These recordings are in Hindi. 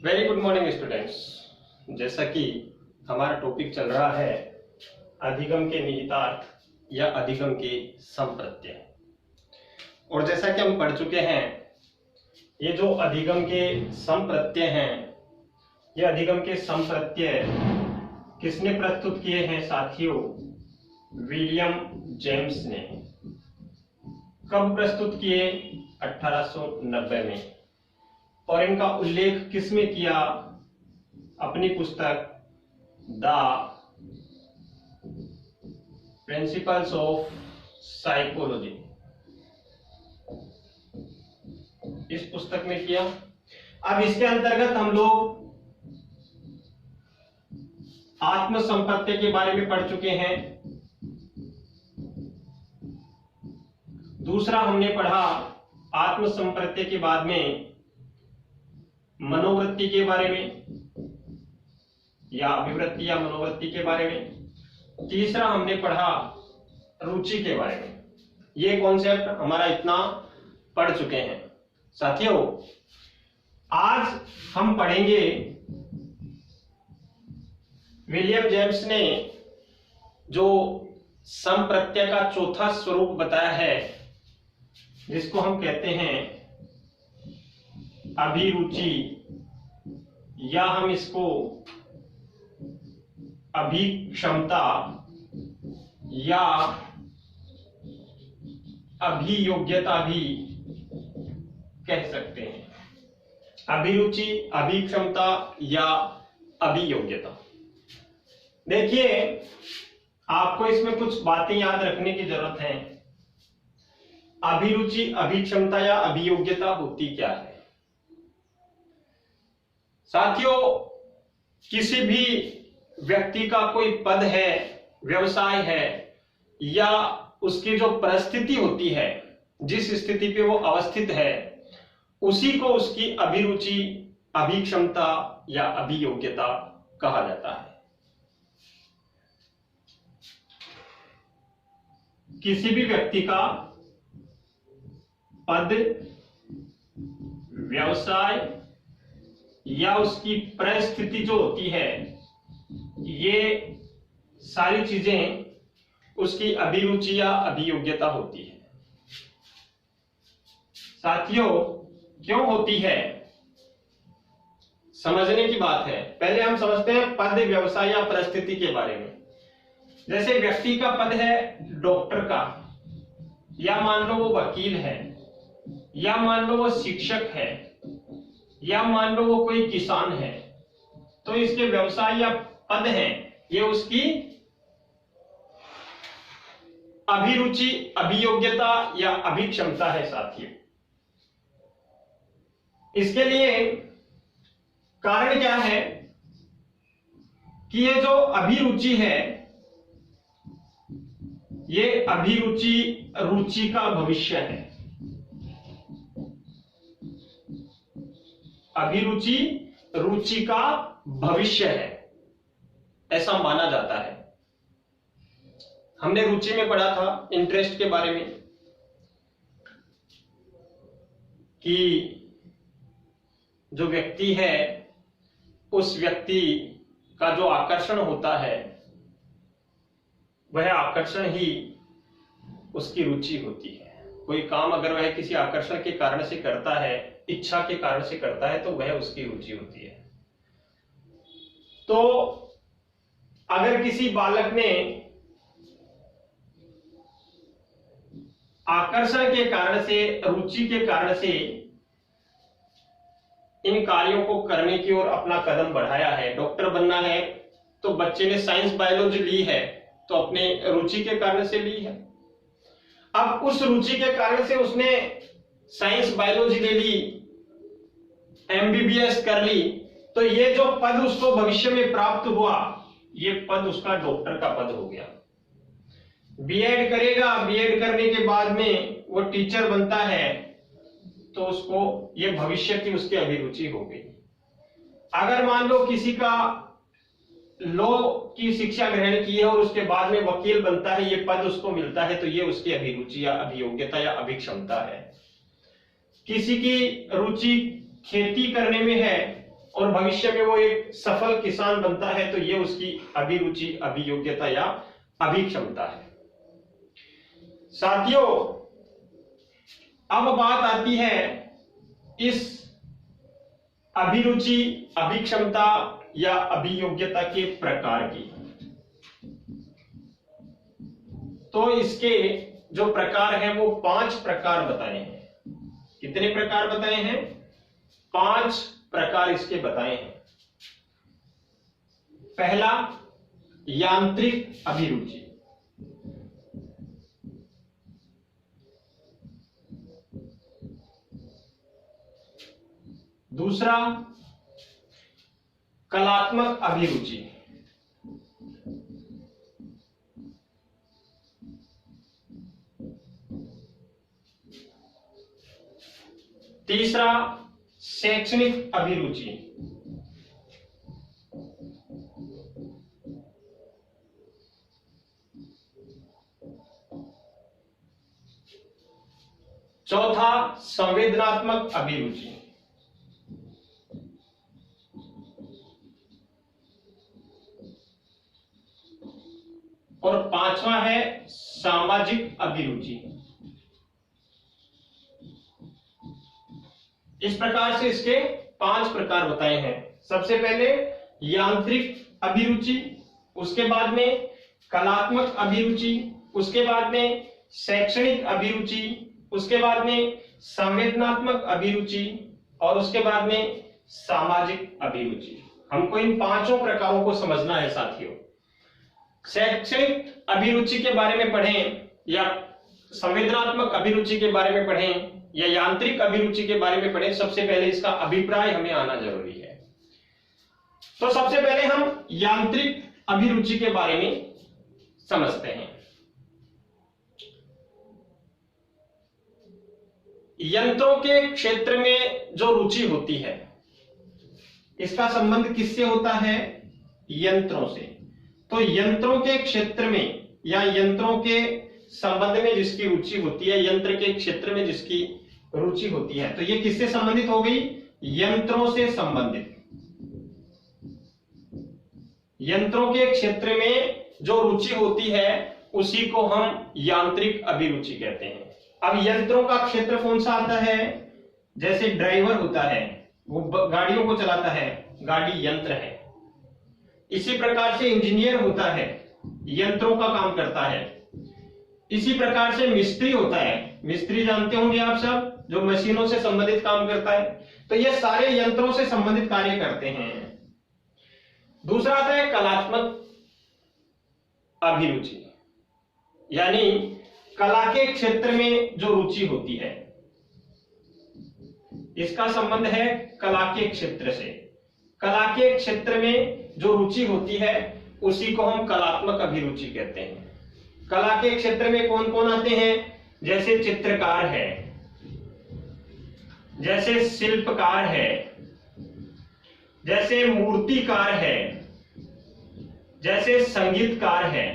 Very good morning students. जैसा कि हमारा टॉपिक चल रहा है अधिगम के निहितार्थ या अधिगम के संप्रत्यय, और जैसा कि हम पढ़ चुके हैं, ये जो अधिगम के संप्रत्यय हैं, ये अधिगम के संप्रत्यय किसने प्रस्तुत किए हैं साथियों? विलियम जेम्स ने। कब प्रस्तुत किए? 1890 में। और इनका उल्लेख किसमें किया? अपनी पुस्तक द प्रिंसिपल्स ऑफ साइकोलॉजी, इस पुस्तक में किया। अब इसके अंतर्गत हम लोग आत्म संप्रत्यय के बारे में पढ़ चुके हैं। दूसरा हमने पढ़ा आत्म संप्रत्यय के बाद में मनोवृत्ति के बारे में या अभिवृत्ति या मनोवृत्ति के बारे में। तीसरा हमने पढ़ा रुचि के बारे में। ये कॉन्सेप्ट हमारा इतना पढ़ चुके हैं साथियों। आज हम पढ़ेंगे विलियम जेम्स ने जो संप्रत्यय का चौथा स्वरूप बताया है, जिसको हम कहते हैं अभिरुचि, या हम इसको अभिक्षमता या अभियोग्यता भी कह सकते हैं। अभिरुचि, अभिक्षमता या अभियोग्यता। देखिए, आपको इसमें कुछ बातें याद रखने की जरूरत है। अभिरुचि, अभिक्षमता या अभियोग्यता होती क्या है साथियों? किसी भी व्यक्ति का कोई पद है, व्यवसाय है, या उसकी जो परिस्थिति होती है, जिस स्थिति पे वो अवस्थित है, उसी को उसकी अभिरुचि, अभिक्षमता या अभियोग्यता कहा जाता है। किसी भी व्यक्ति का पद, व्यवसाय या उसकी परिस्थिति जो होती है, ये सारी चीजें उसकी अभिरुचि या अभियोग्यता होती है। साथियों, क्यों होती है, समझने की बात है। पहले हम समझते हैं पद, व्यवसाय या परिस्थिति के बारे में। जैसे व्यक्ति का पद है डॉक्टर का, या मान लो वो वकील है, या मान लो वो शिक्षक है, या मान लो वो कोई किसान है, तो इसके व्यवसाय या पद है, ये उसकी अभिरुचि, अभियोग्यता या अभिक्षमता है साथियों। इसके लिए कारण क्या है कि ये जो अभिरुचि है, ये अभिरुचि रुचि का भविष्य है। अभिरुचि रुचि का भविष्य है, ऐसा माना जाता है। हमने रुचि में पढ़ा था इंटरेस्ट के बारे में कि जो व्यक्ति है, उस व्यक्ति का जो आकर्षण होता है, वह आकर्षण ही उसकी रुचि होती है। कोई काम अगर वह किसी आकर्षण के कारण से करता है, इच्छा के कारण से करता है, तो वह उसकी रुचि होती है। तो अगर किसी बालक ने आकर्षण के कारण से, रुचि के कारण से इन कार्यों को करने की ओर अपना कदम बढ़ाया है, डॉक्टर बनना है, तो बच्चे ने साइंस बायोलॉजी ली है, तो अपने रुचि के कारण से ली है। अब उस रुचि के कारण से उसने साइंस बायोलॉजी ले ली, एमबीबीएस कर ली, तो ये जो पद उसको भविष्य में प्राप्त हुआ, ये पद उसका डॉक्टर का पद हो गया। बीएड करेगा, बीएड करने के बाद में वो टीचर बनता है, तो उसको ये भविष्य की उसकी अभिरुचि हो गई। अगर मान लो किसी का लॉ की शिक्षा ग्रहण की है और उसके बाद में वकील बनता है, ये पद उसको मिलता है, तो ये उसकी अभिरुचि या अभियोग्यता या अभिक्षमता है। किसी की रुचि खेती करने में है और भविष्य में वो एक सफल किसान बनता है, तो ये उसकी अभिरुचि, अभियोग्यता या अभिक्षमता है। साथियों, अब बात आती है इस अभिरुचि, अभिक्षमता या अभियोग्यता के प्रकार की। तो इसके जो प्रकार हैं वो 5 प्रकार बताए हैं। कितने प्रकार बताए हैं? 5 प्रकार इसके बताए हैं। पहला, यांत्रिक अभिरुचि। दूसरा, कलात्मक अभिरुचि। तीसरा, शैक्षणिक अभिरुचि। चौथा, संवेदनात्मक अभिरुचि। और 5वां है सामाजिक अभिरुचि। इस प्रकार से इसके 5 प्रकार बताए हैं। सबसे पहले यांत्रिक अभिरुचि, उसके बाद में कलात्मक अभिरुचि, उसके बाद में शैक्षणिक अभिरुचि, उसके बाद में संवेदनात्मक अभिरुचि और उसके बाद में सामाजिक अभिरुचि। हमको इन 5 प्रकारों को समझना है साथियों। शैक्षणिक अभिरुचि के बारे में पढ़ें या संवेदनात्मक अभिरुचि के बारे में पढ़ें या यांत्रिक अभिरुचि के बारे में पढ़ें, सबसे पहले इसका अभिप्राय हमें आना जरूरी है। तो सबसे पहले हम यांत्रिक अभिरुचि के बारे में समझते हैं। यंत्रों के क्षेत्र में जो रुचि होती है, इसका संबंध किससे होता है? यंत्रों से। तो यंत्रों के क्षेत्र में या यंत्रों के संबंध में जिसकी रुचि होती है, यंत्र के क्षेत्र में जिसकी रुचि होती है, तो ये किससे संबंधित हो गई? यंत्रों से संबंधित। यंत्रों के क्षेत्र में जो रुचि होती है उसी को हम यांत्रिक अभिरुचि कहते हैं। अब यंत्रों का क्षेत्र कौन सा आता है? जैसे ड्राइवर होता है, वो गाड़ियों को चलाता है, गाड़ी यंत्र है। इसी प्रकार से इंजीनियर होता है, यंत्रों का काम करता है। इसी प्रकार से मिस्त्री होता है, मिस्त्री जानते होंगे आप सब, जो मशीनों से संबंधित काम करता है। तो ये सारे यंत्रों से संबंधित कार्य करते हैं। दूसरा आता है कलात्मक अभिरुचि, यानी कला के क्षेत्र में जो रुचि होती है, इसका संबंध है कला के क्षेत्र से। कला के क्षेत्र में जो रुचि होती है उसी को हम कलात्मक अभिरुचि कहते हैं। कला के क्षेत्र में कौन कौन आते हैं? जैसे चित्रकार है, जैसे शिल्पकार है, जैसे मूर्तिकार है, जैसे संगीतकार है।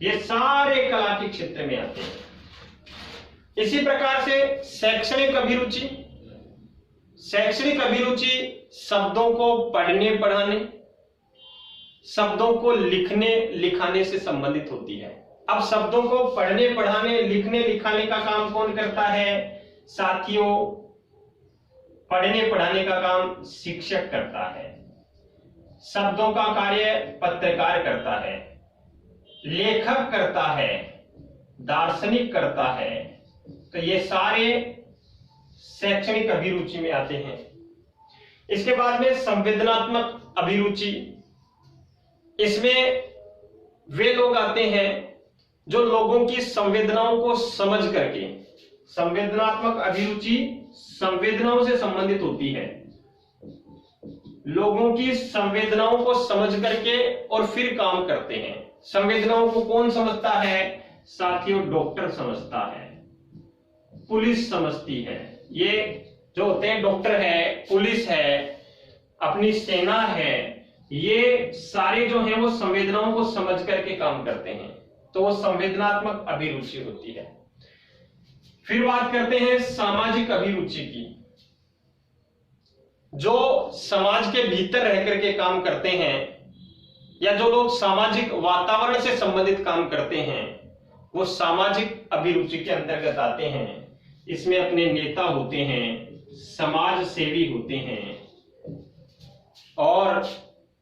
ये सारे कला के क्षेत्र में आते हैं। इसी प्रकार से शैक्षणिक अभिरुचि। शैक्षणिक अभिरुचि शब्दों को पढ़ने पढ़ाने, शब्दों को लिखने लिखाने से संबंधित होती है। अब शब्दों को पढ़ने पढ़ाने, लिखने लिखाने का काम कौन करता है? साथियों, पढ़ने पढ़ाने का काम शिक्षक करता है। शब्दों का कार्य पत्रकार करता है, लेखक करता है, दार्शनिक करता है। तो ये सारे शैक्षणिक अभिरुचि में आते हैं। इसके बाद में संवेदनात्मक अभिरुचि। इसमें वे लोग आते हैं जो लोगों की संवेदनाओं को समझ करके, संवेदनात्मक अभिरुचि संवेदनाओं से संबंधित होती है। लोगों की संवेदनाओं को समझ करके और फिर काम करते हैं। संवेदनाओं को कौन समझता है? साथियों, डॉक्टर समझता है, पुलिस समझती है। ये जो होते हैं डॉक्टर है, पुलिस है, अपनी सेना है, ये सारे जो हैं वो संवेदनाओं को समझ करके काम करते हैं। तो वो संवेदनात्मक अभिरुचि होती है। फिर बात करते हैं सामाजिक अभिरुचि की। जो समाज के भीतर रह करके काम करते हैं या जो लोग सामाजिक वातावरण से संबंधित काम करते हैं वो सामाजिक अभिरुचि के अंतर्गत आते हैं। इसमें अपने नेता होते हैं, समाज सेवी होते हैं और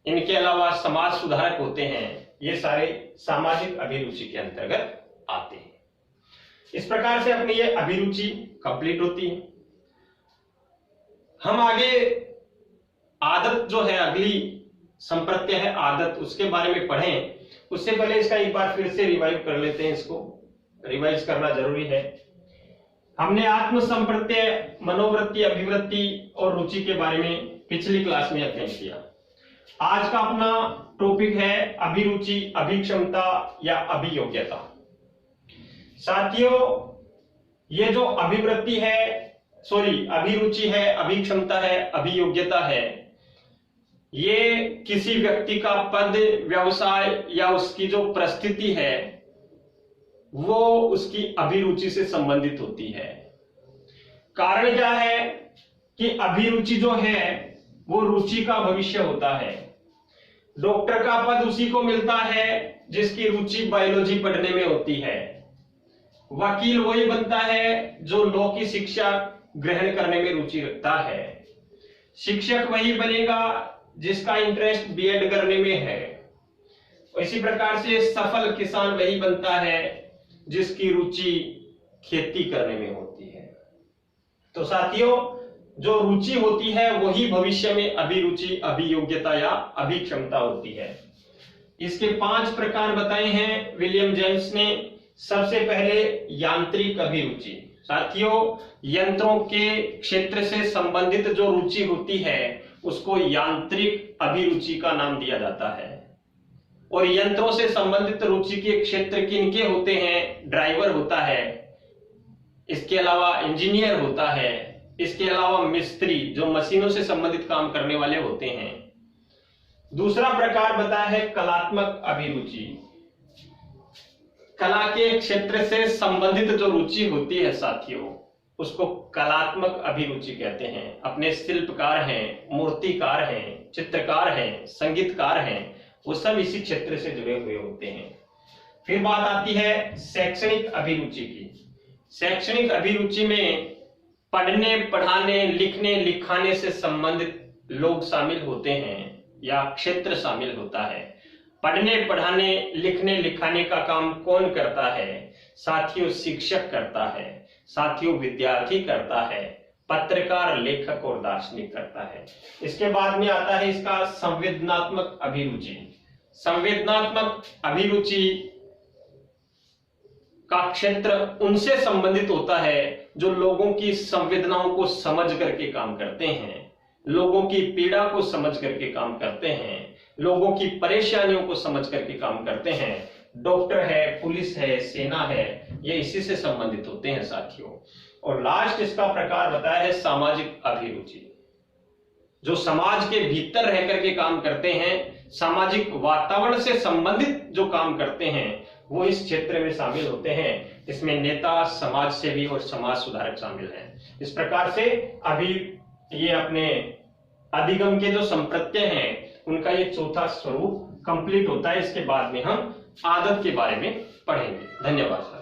इनके अलावा समाज सुधारक होते हैं। ये सारे सामाजिक अभिरुचि के अंतर्गत आते हैं। इस प्रकार से अपनी ये अभिरुचि कंप्लीट होती है। हम आगे आदत जो है, अगली संप्रत्य है आदत, उसके बारे में पढ़ें। उससे पहले इसका एक बार फिर से रिवाइव कर लेते हैं। इसको रिवाइज करना जरूरी है। हमने आत्म संप्रत्यय, मनोवृत्ति, अभिवृत्ति और रुचि के बारे में पिछली क्लास में अध्ययन किया। आज का अपना टॉपिक है अभिरुचि, अभिक्षमता या अभियोग्यता। साथियों, ये जो अभिवृत्ति है, अभिरुचि है, अभिक्षमता है, अभियोग्यता है, ये किसी व्यक्ति का पद, व्यवसाय या उसकी जो परिस्थिति है वो उसकी अभिरुचि से संबंधित होती है। कारण क्या है कि अभिरुचि जो है वो रुचि का भविष्य होता है। डॉक्टर का पद उसी को मिलता है जिसकी रुचि बायोलॉजी पढ़ने में होती है। वकील वही बनता है जो लॉ की शिक्षा ग्रहण करने में रुचि रखता है। शिक्षक वही बनेगा जिसका इंटरेस्ट बीएड करने में है। इसी प्रकार से सफल किसान वही बनता है जिसकी रुचि खेती करने में होती है। तो साथियों, जो रुचि होती है वही भविष्य में अभिरुचि, अभियोग्यता या अभिक्षमता होती है। इसके 5 प्रकार बताए हैं विलियम जेम्स ने। सबसे पहले यांत्रिक अभिरुचि। साथियों, यंत्रों के क्षेत्र से संबंधित जो रुचि होती है उसको यांत्रिक अभिरुचि का नाम दिया जाता है। और यंत्रों से संबंधित रुचि के क्षेत्र किनके होते हैं? ड्राइवर होता है, इसके अलावा इंजीनियर होता है, इसके अलावा मिस्त्री जो मशीनों से संबंधित काम करने वाले होते हैं। दूसरा प्रकार बताया है कलात्मक अभिरुचि। कला के क्षेत्र से संबंधित जो रुचि होती है साथियों, उसको कलात्मक अभिरुचि कहते हैं। अपने शिल्पकार हैं, मूर्तिकार हैं, चित्रकार हैं, संगीतकार हैं, वो सब इसी क्षेत्र से जुड़े हुए होते हैं। फिर बात आती है शैक्षणिक अभिरुचि की। शैक्षणिक अभिरुचि में पढ़ने, पढ़ाने, लिखने, लिखाने से संबंधित लोग शामिल होते हैं या क्षेत्र शामिल होता है। पढ़ने, पढ़ाने, लिखने, लिखाने का काम कौन करता है? साथियों, शिक्षक करता है। साथियों, विद्यार्थी करता है। पत्रकार, लेखक और दार्शनिक करता है। इसके बाद में आता है इसका संवेदनात्मक अभिरुचि। संवेदनात्मक अभिरुचि का क्षेत्र उनसे संबंधित होता है जो लोगों की संवेदनाओं को समझ करके काम करते हैं, लोगों की पीड़ा को समझ करके काम करते हैं, लोगों की परेशानियों को समझ करके काम करते हैं। डॉक्टर है, पुलिस है, सेना है, ये इसी से संबंधित होते हैं साथियों। और लास्ट इसका प्रकार बताया है सामाजिक अभिरुचि। जो समाज के भीतर रह करके काम करते हैं, सामाजिक वातावरण से संबंधित जो काम करते हैं, वो इस क्षेत्र में शामिल होते हैं। इसमें नेता, समाज सेवी और समाज सुधारक शामिल हैं। इस प्रकार से अभी ये अपने अधिगम के जो संप्रत्यय हैं उनका ये चौथा स्वरूप कंप्लीट होता है। इसके बाद में हम आदत के बारे में पढ़ेंगे। धन्यवाद।